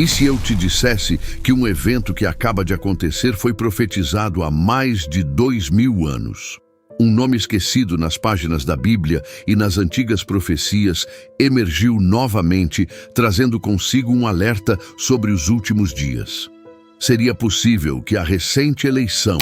E se eu te dissesse que um evento que acaba de acontecer foi profetizado há mais de 2000 anos? Um nome esquecido nas páginas da Bíblia e nas antigas profecias emergiu novamente, trazendo consigo um alerta sobre os últimos dias. Seria possível que a recente eleição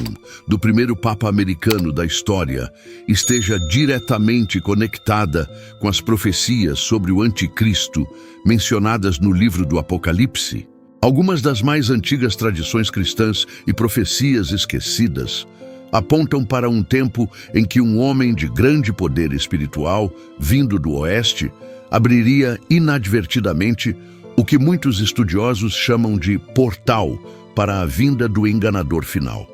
do primeiro Papa americano da história esteja diretamente conectada com as profecias sobre o Anticristo mencionadas no livro do Apocalipse? Algumas das mais antigas tradições cristãs e profecias esquecidas apontam para um tempo em que um homem de grande poder espiritual, vindo do Oeste, abriria inadvertidamente o que muitos estudiosos chamam de portal para a vinda do enganador final.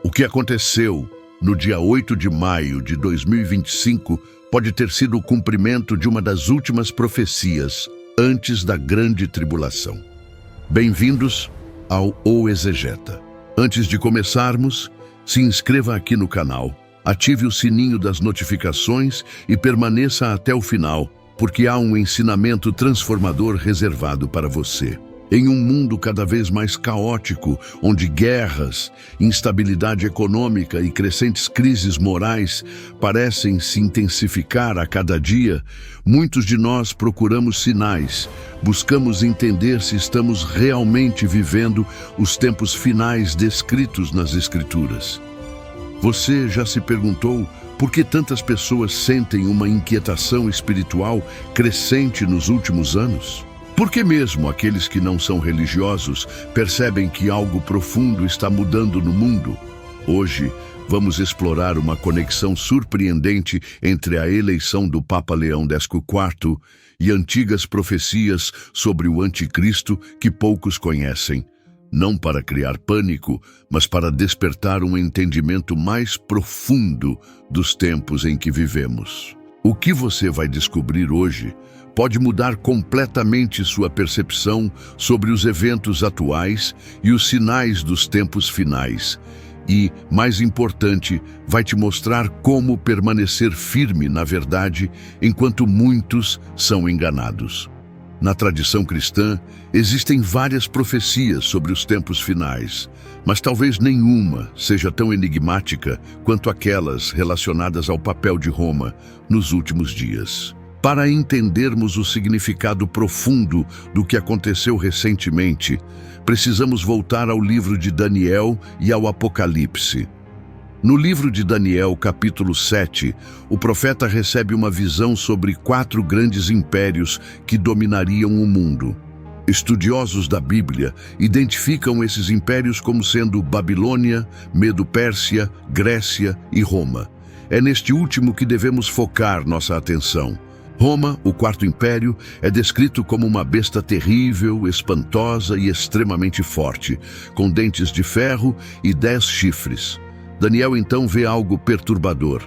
O que aconteceu no dia 8 de maio de 2025 pode ter sido o cumprimento de uma das últimas profecias antes da grande tribulação. Bem-vindos ao O Exegeta. Antes de começarmos, se inscreva aqui no canal, ative o sininho das notificações e permaneça até o final, porque há um ensinamento transformador reservado para você. Em um mundo cada vez mais caótico, onde guerras, instabilidade econômica e crescentes crises morais parecem se intensificar a cada dia, muitos de nós procuramos sinais, buscamos entender se estamos realmente vivendo os tempos finais descritos nas Escrituras. Você já se perguntou por que tantas pessoas sentem uma inquietação espiritual crescente nos últimos anos? Por que mesmo aqueles que não são religiosos percebem que algo profundo está mudando no mundo? Hoje, vamos explorar uma conexão surpreendente entre a eleição do Papa Leão XIV e antigas profecias sobre o Anticristo que poucos conhecem. Não para criar pânico, mas para despertar um entendimento mais profundo dos tempos em que vivemos. O que você vai descobrir hoje pode mudar completamente sua percepção sobre os eventos atuais e os sinais dos tempos finais. E, mais importante, vai te mostrar como permanecer firme na verdade enquanto muitos são enganados. Na tradição cristã, existem várias profecias sobre os tempos finais, mas talvez nenhuma seja tão enigmática quanto aquelas relacionadas ao papel de Roma nos últimos dias. Para entendermos o significado profundo do que aconteceu recentemente, precisamos voltar ao livro de Daniel e ao Apocalipse. No livro de Daniel, capítulo 7, o profeta recebe uma visão sobre 4 grandes impérios que dominariam o mundo. Estudiosos da Bíblia identificam esses impérios como sendo Babilônia, Medo-Pérsia, Grécia e Roma. É neste último que devemos focar nossa atenção. Roma, o quarto império, é descrito como uma besta terrível, espantosa e extremamente forte, com dentes de ferro e 10 chifres. Daniel então vê algo perturbador.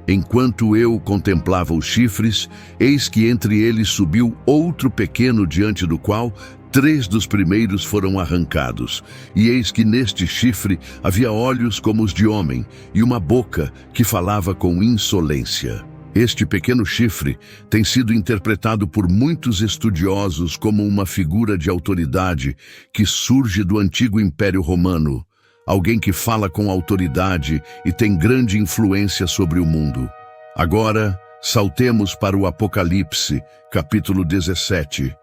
Enquanto eu contemplava os chifres, eis que entre eles subiu outro pequeno diante do qual 3 dos primeiros foram arrancados. E eis que neste chifre havia olhos como os de homem e uma boca que falava com insolência. Este pequeno chifre tem sido interpretado por muitos estudiosos como uma figura de autoridade que surge do antigo Império Romano, alguém que fala com autoridade e tem grande influência sobre o mundo. Agora, saltemos para o Apocalipse, capítulo 17,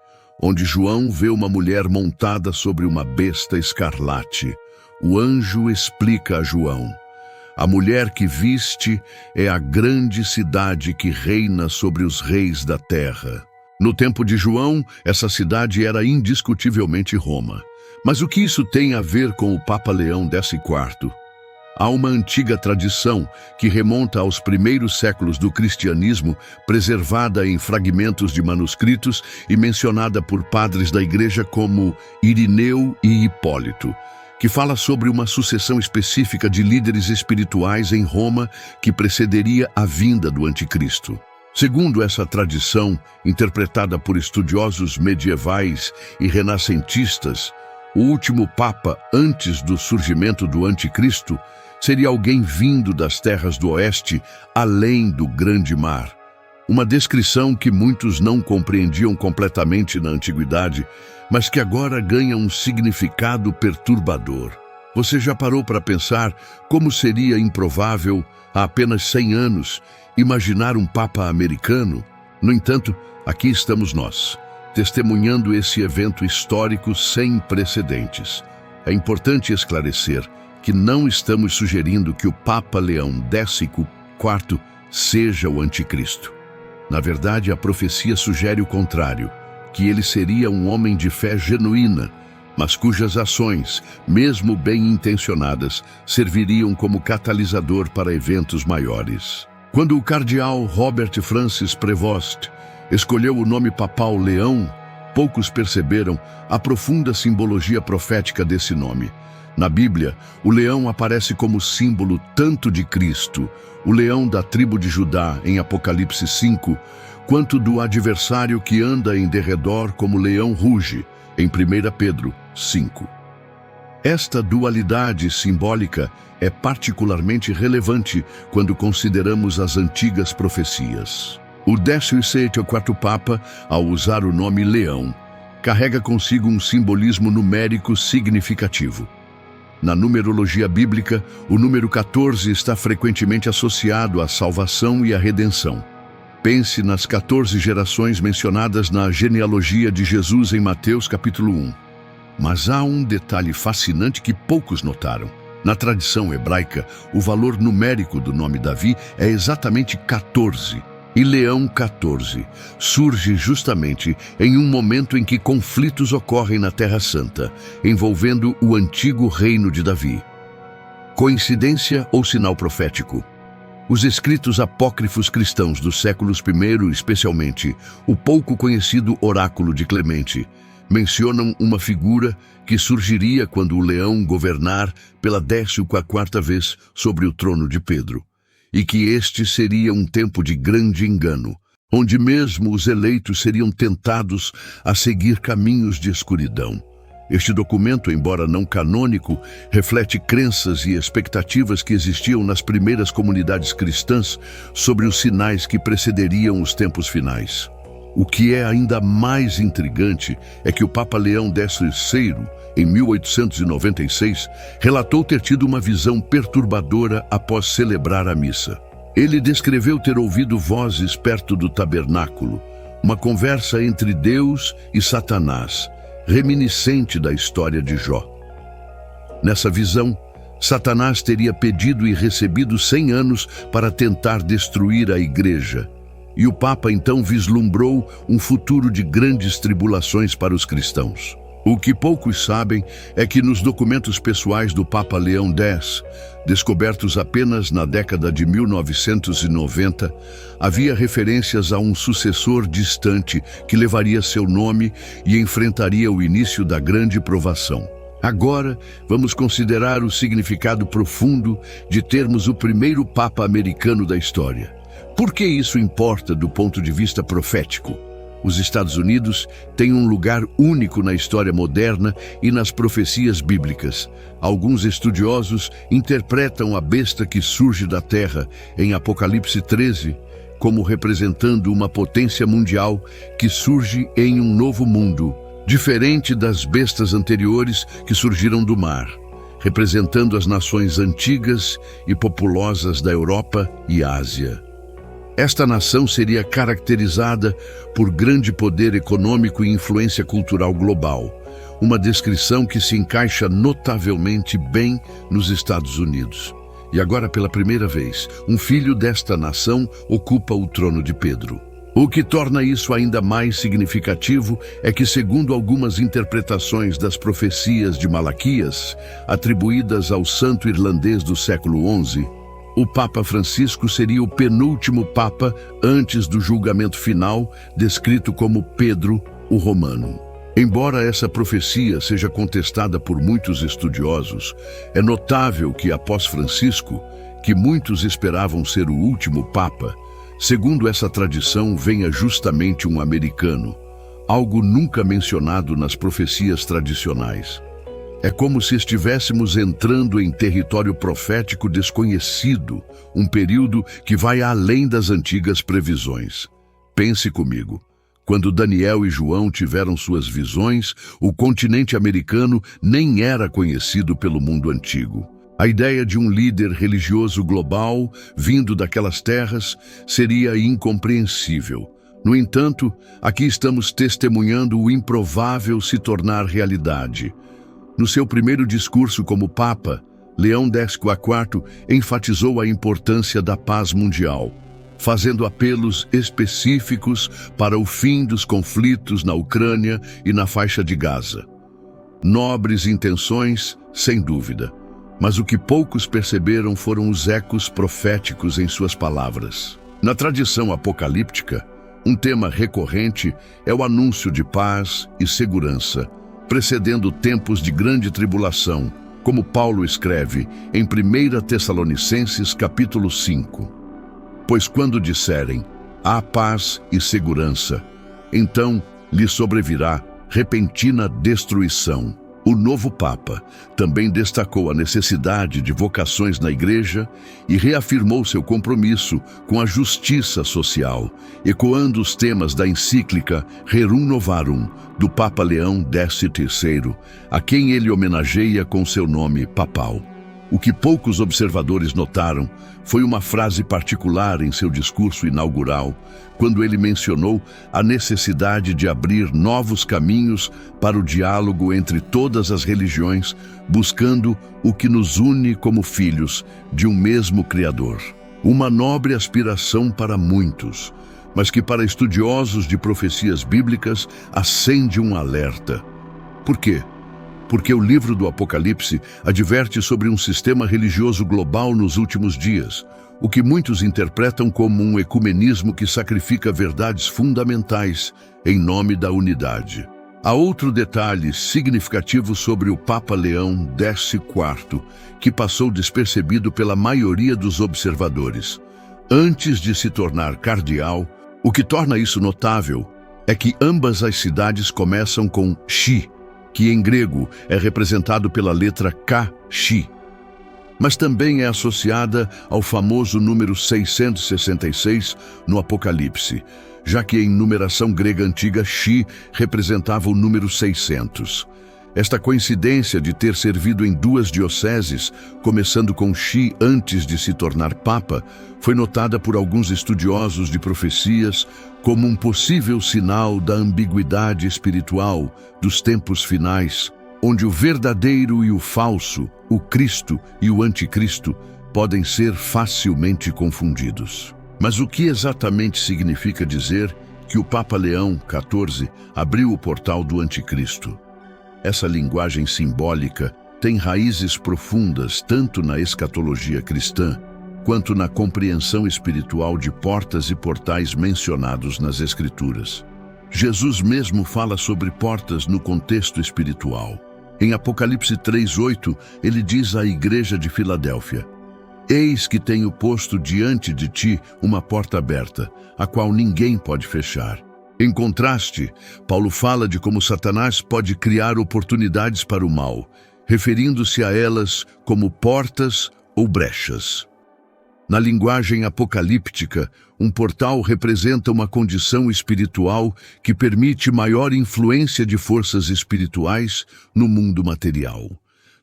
onde João vê uma mulher montada sobre uma besta escarlate. O anjo explica a João: a mulher que viste é a grande cidade que reina sobre os reis da terra. No tempo de João, essa cidade era indiscutivelmente Roma. Mas o que isso tem a ver com o Papa Leão XIV? Há uma antiga tradição que remonta aos primeiros séculos do cristianismo, preservada em fragmentos de manuscritos e mencionada por padres da igreja como Irineu e Hipólito, que fala sobre uma sucessão específica de líderes espirituais em Roma que precederia a vinda do Anticristo. Segundo essa tradição, interpretada por estudiosos medievais e renascentistas, o último Papa antes do surgimento do Anticristo seria alguém vindo das terras do oeste, além do grande mar. Uma descrição que muitos não compreendiam completamente na antiguidade, mas que agora ganha um significado perturbador. Você já parou para pensar como seria improvável, há apenas 100 anos, imaginar um Papa americano? No entanto, aqui estamos nós, testemunhando esse evento histórico sem precedentes. É importante esclarecer que não estamos sugerindo que o Papa Leão XIV seja o anticristo. Na verdade, a profecia sugere o contrário, que ele seria um homem de fé genuína, mas cujas ações, mesmo bem intencionadas, serviriam como catalisador para eventos maiores. Quando o cardeal Robert Francis Prevost escolheu o nome papal Leão, poucos perceberam a profunda simbologia profética desse nome. Na Bíblia, o leão aparece como símbolo tanto de Cristo, o leão da tribo de Judá, em Apocalipse 5, quanto do adversário que anda em derredor como leão ruge, em 1 Pedro 5. Esta dualidade simbólica é particularmente relevante quando consideramos as antigas profecias. O 14º Papa, ao usar o nome Leão, carrega consigo um simbolismo numérico significativo. Na numerologia bíblica, o número 14 está frequentemente associado à salvação e à redenção. Pense nas 14 gerações mencionadas na genealogia de Jesus em Mateus capítulo 1. Mas há um detalhe fascinante que poucos notaram. Na tradição hebraica, o valor numérico do nome Davi é exatamente 14. E Leão 14 surge justamente em um momento em que conflitos ocorrem na Terra Santa, envolvendo o antigo reino de Davi. Coincidência ou sinal profético? Os escritos apócrifos cristãos dos séculos I, especialmente o pouco conhecido Oráculo de Clemente, mencionam uma figura que surgiria quando o leão governar pela 14ª vez sobre o trono de Pedro, e que este seria um tempo de grande engano, onde mesmo os eleitos seriam tentados a seguir caminhos de escuridão. Este documento, embora não canônico, reflete crenças e expectativas que existiam nas primeiras comunidades cristãs sobre os sinais que precederiam os tempos finais. O que é ainda mais intrigante é que o Papa Leão XVI, em 1896, relatou ter tido uma visão perturbadora após celebrar a missa. Ele descreveu ter ouvido vozes perto do tabernáculo, uma conversa entre Deus e Satanás, reminiscente da história de Jó. Nessa visão, Satanás teria pedido e recebido 100 anos para tentar destruir a igreja, e o Papa então vislumbrou um futuro de grandes tribulações para os cristãos. O que poucos sabem é que nos documentos pessoais do Papa Leão X, descobertos apenas na década de 1990, havia referências a um sucessor distante que levaria seu nome e enfrentaria o início da grande provação. Agora, vamos considerar o significado profundo de termos o primeiro Papa americano da história. Por que isso importa do ponto de vista profético? Os Estados Unidos têm um lugar único na história moderna e nas profecias bíblicas. Alguns estudiosos interpretam a besta que surge da terra, em Apocalipse 13, como representando uma potência mundial que surge em um novo mundo, diferente das bestas anteriores que surgiram do mar, representando as nações antigas e populosas da Europa e Ásia. Esta nação seria caracterizada por grande poder econômico e influência cultural global, uma descrição que se encaixa notavelmente bem nos Estados Unidos. E agora, pela primeira vez, um filho desta nação ocupa o trono de Pedro. O que torna isso ainda mais significativo é que, segundo algumas interpretações das profecias de Malaquias, atribuídas ao santo irlandês do século XI, o Papa Francisco seria o penúltimo Papa antes do julgamento final, descrito como Pedro o Romano. Embora essa profecia seja contestada por muitos estudiosos, é notável que após Francisco, que muitos esperavam ser o último Papa, segundo essa tradição venha justamente um americano, algo nunca mencionado nas profecias tradicionais. É como se estivéssemos entrando em território profético desconhecido, um período que vai além das antigas previsões. Pense comigo. Quando Daniel e João tiveram suas visões, o continente americano nem era conhecido pelo mundo antigo. A ideia de um líder religioso global vindo daquelas terras seria incompreensível. No entanto, aqui estamos testemunhando o improvável se tornar realidade. No seu primeiro discurso como Papa, Leão XIV enfatizou a importância da paz mundial, fazendo apelos específicos para o fim dos conflitos na Ucrânia e na faixa de Gaza. Nobres intenções, sem dúvida, mas o que poucos perceberam foram os ecos proféticos em suas palavras. Na tradição apocalíptica, um tema recorrente é o anúncio de paz e segurança, precedendo tempos de grande tribulação, como Paulo escreve em 1 Tessalonicenses capítulo 5. Pois quando disserem, há paz e segurança, então lhe sobrevirá repentina destruição. O novo Papa também destacou a necessidade de vocações na Igreja e reafirmou seu compromisso com a justiça social, ecoando os temas da encíclica Rerum Novarum, do Papa Leão XIII, a quem ele homenageia com seu nome papal. O que poucos observadores notaram foi uma frase particular em seu discurso inaugural, quando ele mencionou a necessidade de abrir novos caminhos para o diálogo entre todas as religiões, buscando o que nos une como filhos de um mesmo Criador. Uma nobre aspiração para muitos, mas que para estudiosos de profecias bíblicas acende um alerta. Por quê? Porque o livro do Apocalipse adverte sobre um sistema religioso global nos últimos dias, o que muitos interpretam como um ecumenismo que sacrifica verdades fundamentais em nome da unidade. Há outro detalhe significativo sobre o Papa Leão XIV, que passou despercebido pela maioria dos observadores. Antes de se tornar cardeal, o que torna isso notável é que ambas as cidades começam com Xi, que em grego é representado pela letra K, Xi, mas também é associada ao famoso número 666 no Apocalipse, já que em numeração grega antiga Xi representava o número 600. Esta coincidência de ter servido em duas dioceses, começando com Xi antes de se tornar Papa, foi notada por alguns estudiosos de profecias como um possível sinal da ambiguidade espiritual dos tempos finais, onde o verdadeiro e o falso, o Cristo e o Anticristo, podem ser facilmente confundidos. Mas o que exatamente significa dizer que o Papa Leão XIV abriu o portal do Anticristo? Essa linguagem simbólica tem raízes profundas tanto na escatologia cristã, quanto na compreensão espiritual de portas e portais mencionados nas Escrituras. Jesus mesmo fala sobre portas no contexto espiritual. Em Apocalipse 3:8, ele diz à igreja de Filadélfia: Eis que tenho posto diante de ti uma porta aberta, a qual ninguém pode fechar. Em contraste, Paulo fala de como Satanás pode criar oportunidades para o mal, referindo-se a elas como portas ou brechas. Na linguagem apocalíptica, um portal representa uma condição espiritual que permite maior influência de forças espirituais no mundo material.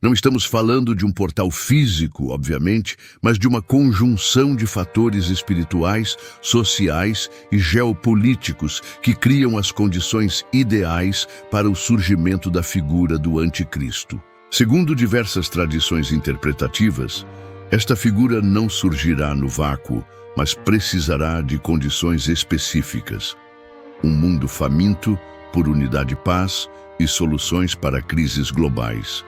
Não estamos falando de um portal físico, obviamente, mas de uma conjunção de fatores espirituais, sociais e geopolíticos que criam as condições ideais para o surgimento da figura do Anticristo. Segundo diversas tradições interpretativas, esta figura não surgirá no vácuo, mas precisará de condições específicas. Um mundo faminto por unidade e paz e soluções para crises globais.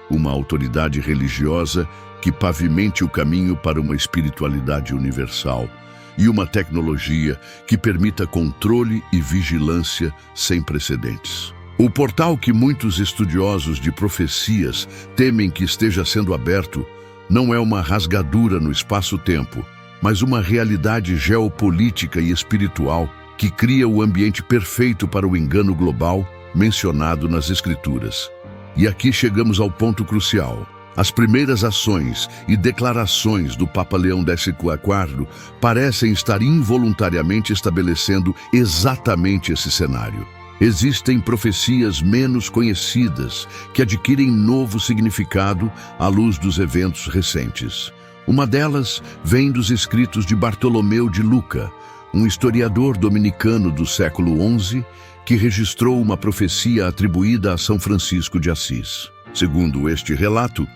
Uma autoridade religiosa que pavimente o caminho para uma espiritualidade universal e uma tecnologia que permita controle e vigilância sem precedentes. O portal que muitos estudiosos de profecias temem que esteja sendo aberto não é uma rasgadura no espaço-tempo, mas uma realidade geopolítica e espiritual que cria o ambiente perfeito para o engano global mencionado nas Escrituras. E aqui chegamos ao ponto crucial. As primeiras ações e declarações do Papa Leão XIV parecem estar involuntariamente estabelecendo exatamente esse cenário. Existem profecias menos conhecidas que adquirem novo significado à luz dos eventos recentes. Uma delas vem dos escritos de Bartolomeu de Lucca, um historiador dominicano do século XI que registrou uma profecia atribuída a São Francisco de Assis. Segundo este relato,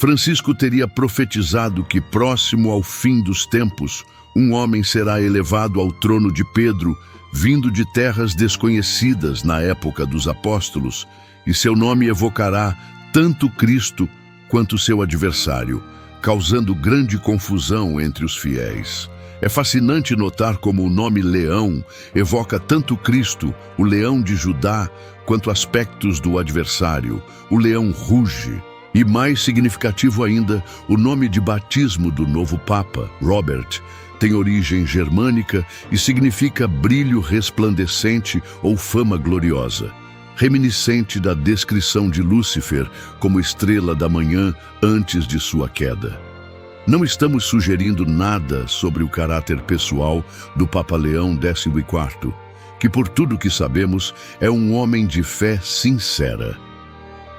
Francisco teria profetizado que, próximo ao fim dos tempos, um homem será elevado ao trono de Pedro, vindo de terras desconhecidas na época dos apóstolos, e seu nome evocará tanto Cristo quanto seu adversário, causando grande confusão entre os fiéis. É fascinante notar como o nome Leão evoca tanto Cristo, o leão de Judá, quanto aspectos do adversário, o leão ruge. E mais significativo ainda, o nome de batismo do novo Papa, Robert, tem origem germânica e significa brilho resplandecente ou fama gloriosa, reminiscente da descrição de Lúcifer como estrela da manhã antes de sua queda. Não estamos sugerindo nada sobre o caráter pessoal do Papa Leão XIV, que por tudo que sabemos é um homem de fé sincera.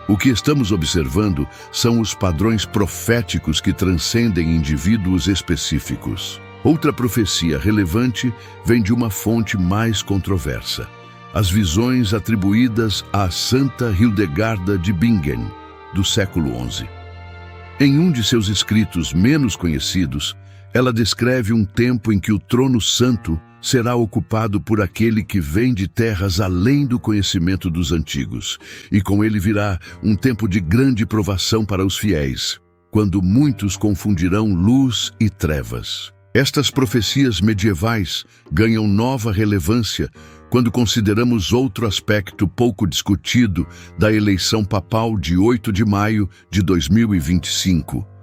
O que estamos observando são os padrões proféticos que transcendem indivíduos específicos. Outra profecia relevante vem de uma fonte mais controversa: as visões atribuídas a Santa Hildegarda de Bingen, do século XI. Em um de seus escritos menos conhecidos, ela descreve um tempo em que o trono santo será ocupado por aquele que vem de terras além do conhecimento dos antigos, e com ele virá um tempo de grande provação para os fiéis, quando muitos confundirão luz e trevas. Estas profecias medievais ganham nova relevância quando consideramos outro aspecto pouco discutido da eleição papal de 8 de maio de 2025.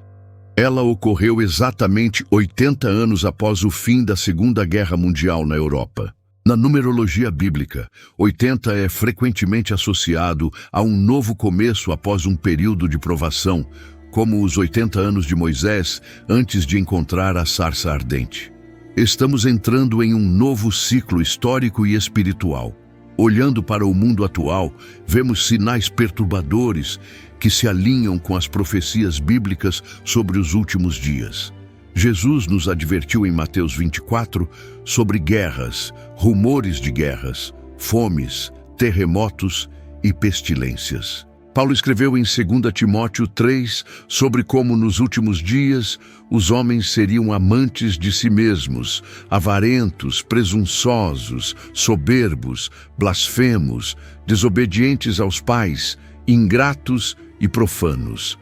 Ela ocorreu exatamente 80 anos após o fim da Segunda Guerra Mundial na Europa. Na numerologia bíblica, 80 é frequentemente associado a um novo começo após um período de provação, como os 80 anos de Moisés antes de encontrar a sarça ardente. Estamos entrando em um novo ciclo histórico e espiritual. Olhando para o mundo atual, vemos sinais perturbadores que se alinham com as profecias bíblicas sobre os últimos dias. Jesus nos advertiu em Mateus 24 sobre guerras, rumores de guerras, fomes, terremotos e pestilências. Paulo escreveu em 2 Timóteo 3 sobre como nos últimos dias os homens seriam amantes de si mesmos, avarentos, presunçosos, soberbos, blasfemos, desobedientes aos pais, ingratos e profanos.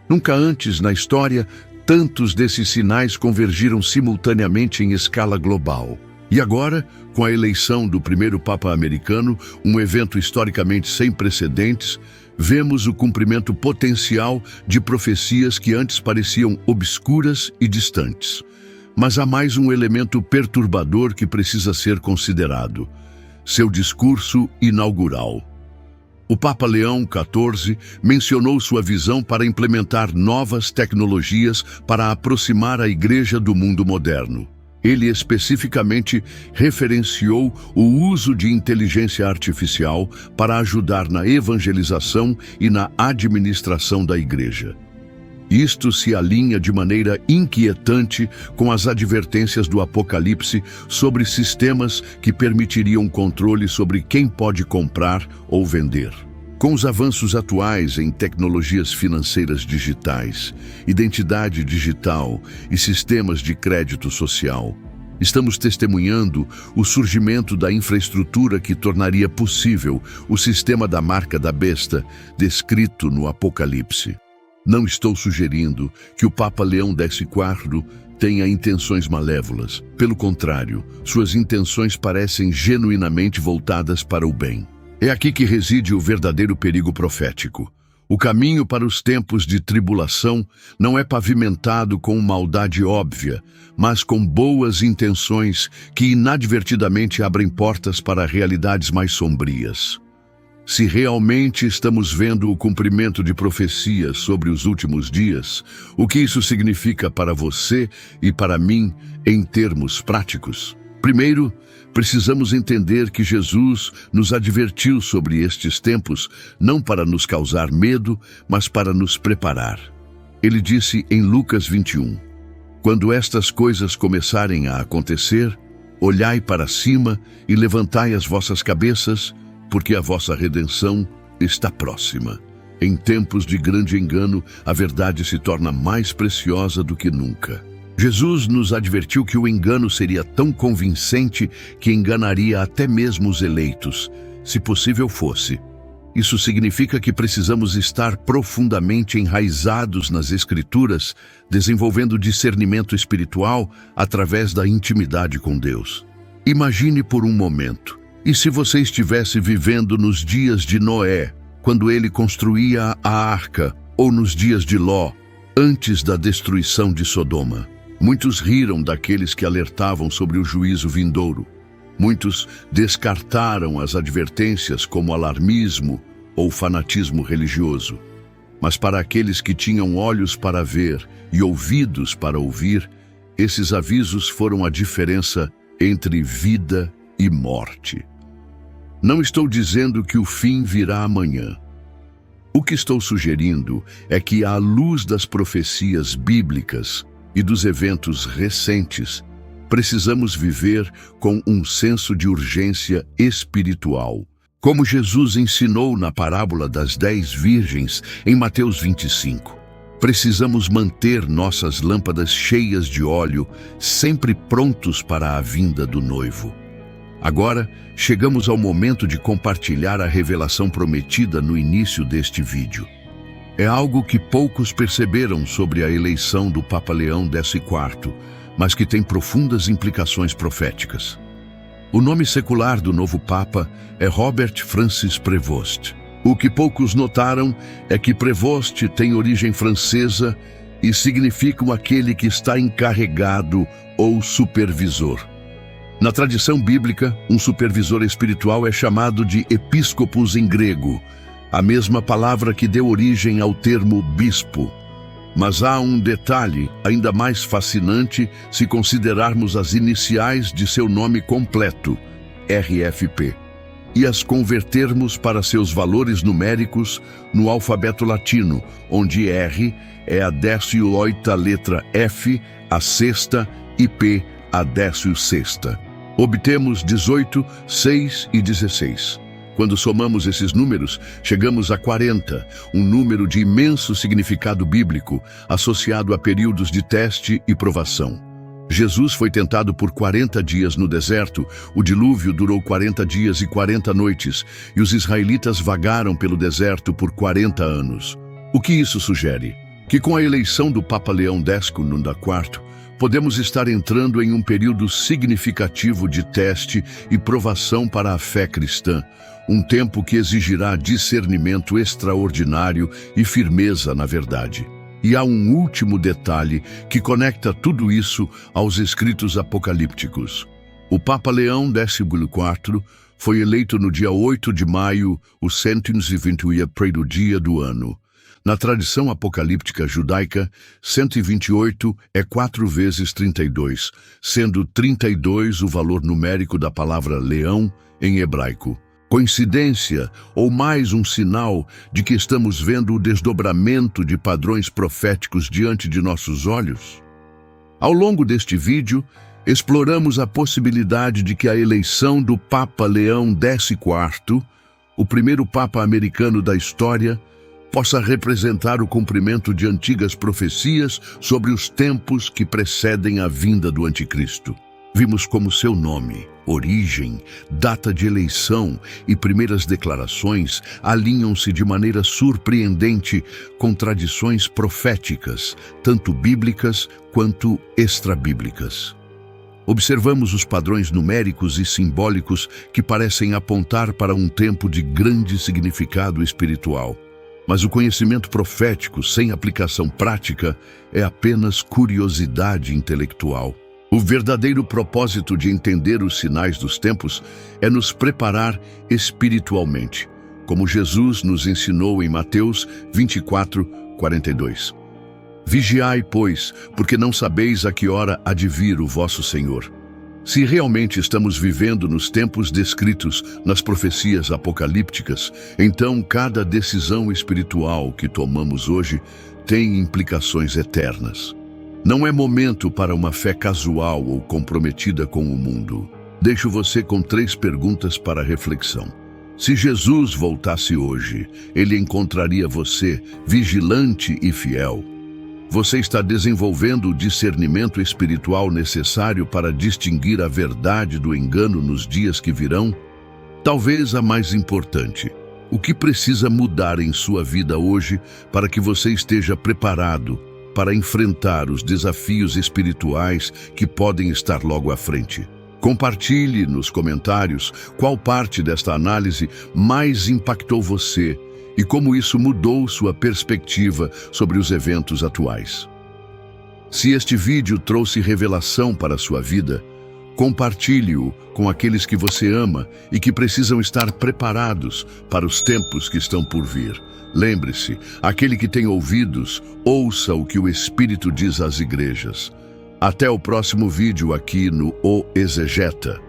Nunca antes na história tantos desses sinais convergiram simultaneamente em escala global. E agora, com a eleição do primeiro Papa americano, um evento historicamente sem precedentes, vemos o cumprimento potencial de profecias que antes pareciam obscuras e distantes. Mas há mais um elemento perturbador que precisa ser considerado: seu discurso inaugural. O Papa Leão XIV mencionou sua visão para implementar novas tecnologias para aproximar a Igreja do mundo moderno. Ele especificamente referenciou o uso de inteligência artificial para ajudar na evangelização e na administração da Igreja. Isto se alinha de maneira inquietante com as advertências do Apocalipse sobre sistemas que permitiriam controle sobre quem pode comprar ou vender. Com os avanços atuais em tecnologias financeiras digitais, identidade digital e sistemas de crédito social, estamos testemunhando o surgimento da infraestrutura que tornaria possível o sistema da marca da besta descrito no Apocalipse. Não estou sugerindo que o Papa Leão XIV tenha intenções malévolas. Pelo contrário, suas intenções parecem genuinamente voltadas para o bem. É aqui que reside o verdadeiro perigo profético. O caminho para os tempos de tribulação não é pavimentado com maldade óbvia, mas com boas intenções que inadvertidamente abrem portas para realidades mais sombrias. Se realmente estamos vendo o cumprimento de profecias sobre os últimos dias, o que isso significa para você e para mim em termos práticos? Primeiro, precisamos entender que Jesus nos advertiu sobre estes tempos, não para nos causar medo, mas para nos preparar. Ele disse em Lucas 21, "Quando estas coisas começarem a acontecer, olhai para cima e levantai as vossas cabeças, porque a vossa redenção está próxima." Em tempos de grande engano, a verdade se torna mais preciosa do que nunca. Jesus nos advertiu que o engano seria tão convincente que enganaria até mesmo os eleitos, se possível fosse. Isso significa que precisamos estar profundamente enraizados nas Escrituras, desenvolvendo discernimento espiritual através da intimidade com Deus. Imagine por um momento, e se você estivesse vivendo nos dias de Noé, quando ele construía a arca, ou nos dias de Ló, antes da destruição de Sodoma? Muitos riram daqueles que alertavam sobre o juízo vindouro. Muitos descartaram as advertências como alarmismo ou fanatismo religioso. Mas para aqueles que tinham olhos para ver e ouvidos para ouvir, esses avisos foram a diferença entre vida e morte. Não estou dizendo que o fim virá amanhã. O que estou sugerindo é que, à luz das profecias bíblicas e dos eventos recentes, precisamos viver com um senso de urgência espiritual. Como Jesus ensinou na parábola das 10 virgens, em Mateus 25. Precisamos manter nossas lâmpadas cheias de óleo, sempre prontos para a vinda do noivo. Agora, chegamos ao momento de compartilhar a revelação prometida no início deste vídeo. É algo que poucos perceberam sobre a eleição do Papa Leão XIV, mas que tem profundas implicações proféticas. O nome secular do novo Papa é Robert Francis Prevost. O que poucos notaram é que Prevost tem origem francesa e significa aquele que está encarregado ou supervisor. Na tradição bíblica, um supervisor espiritual é chamado de episcopos em grego, a mesma palavra que deu origem ao termo bispo. Mas há um detalhe ainda mais fascinante se considerarmos as iniciais de seu nome completo, RFP, e as convertermos para seus valores numéricos no alfabeto latino, onde R é a 18ª letra F, a sexta, e P, a 16ª. Obtemos 18, 6 e 16. Quando somamos esses números, chegamos a 40, um número de imenso significado bíblico, associado a períodos de teste e provação. Jesus foi tentado por 40 dias no deserto, o dilúvio durou 40 dias e 40 noites, e os israelitas vagaram pelo deserto por 40 anos. O que isso sugere? Que com a eleição do Papa Leão XIV, podemos estar entrando em um período significativo de teste e provação para a fé cristã, um tempo que exigirá discernimento extraordinário e firmeza na verdade. E há um último detalhe que conecta tudo isso aos escritos apocalípticos. O Papa Leão XIV foi eleito no dia 8 de maio, o 121º dia do ano. Na tradição apocalíptica judaica, 128 é 4 vezes 32, sendo 32 o valor numérico da palavra leão em hebraico. Coincidência ou mais um sinal de que estamos vendo o desdobramento de padrões proféticos diante de nossos olhos? Ao longo deste vídeo, exploramos a possibilidade de que a eleição do Papa Leão XIV, o primeiro Papa americano da história, possa representar o cumprimento de antigas profecias sobre os tempos que precedem a vinda do Anticristo. Vimos como seu nome, origem, data de eleição e primeiras declarações alinham-se de maneira surpreendente com tradições proféticas, tanto bíblicas quanto extrabíblicas. Observamos os padrões numéricos e simbólicos que parecem apontar para um tempo de grande significado espiritual. Mas o conhecimento profético sem aplicação prática é apenas curiosidade intelectual. O verdadeiro propósito de entender os sinais dos tempos é nos preparar espiritualmente, como Jesus nos ensinou em Mateus 24:42. Vigiai, pois, porque não sabeis a que hora há de vir o vosso Senhor. Se realmente estamos vivendo nos tempos descritos nas profecias apocalípticas, então cada decisão espiritual que tomamos hoje tem implicações eternas. Não é momento para uma fé casual ou comprometida com o mundo. Deixo você com 3 perguntas para reflexão. Se Jesus voltasse hoje, ele encontraria você vigilante e fiel. Você está desenvolvendo o discernimento espiritual necessário para distinguir a verdade do engano nos dias que virão? Talvez a mais importante. O que precisa mudar em sua vida hoje para que você esteja preparado para enfrentar os desafios espirituais que podem estar logo à frente? Compartilhe nos comentários qual parte desta análise mais impactou você e como isso mudou sua perspectiva sobre os eventos atuais. Se este vídeo trouxe revelação para a sua vida, compartilhe-o com aqueles que você ama e que precisam estar preparados para os tempos que estão por vir. Lembre-se, aquele que tem ouvidos, ouça o que o Espírito diz às igrejas. Até o próximo vídeo aqui no O Exegeta.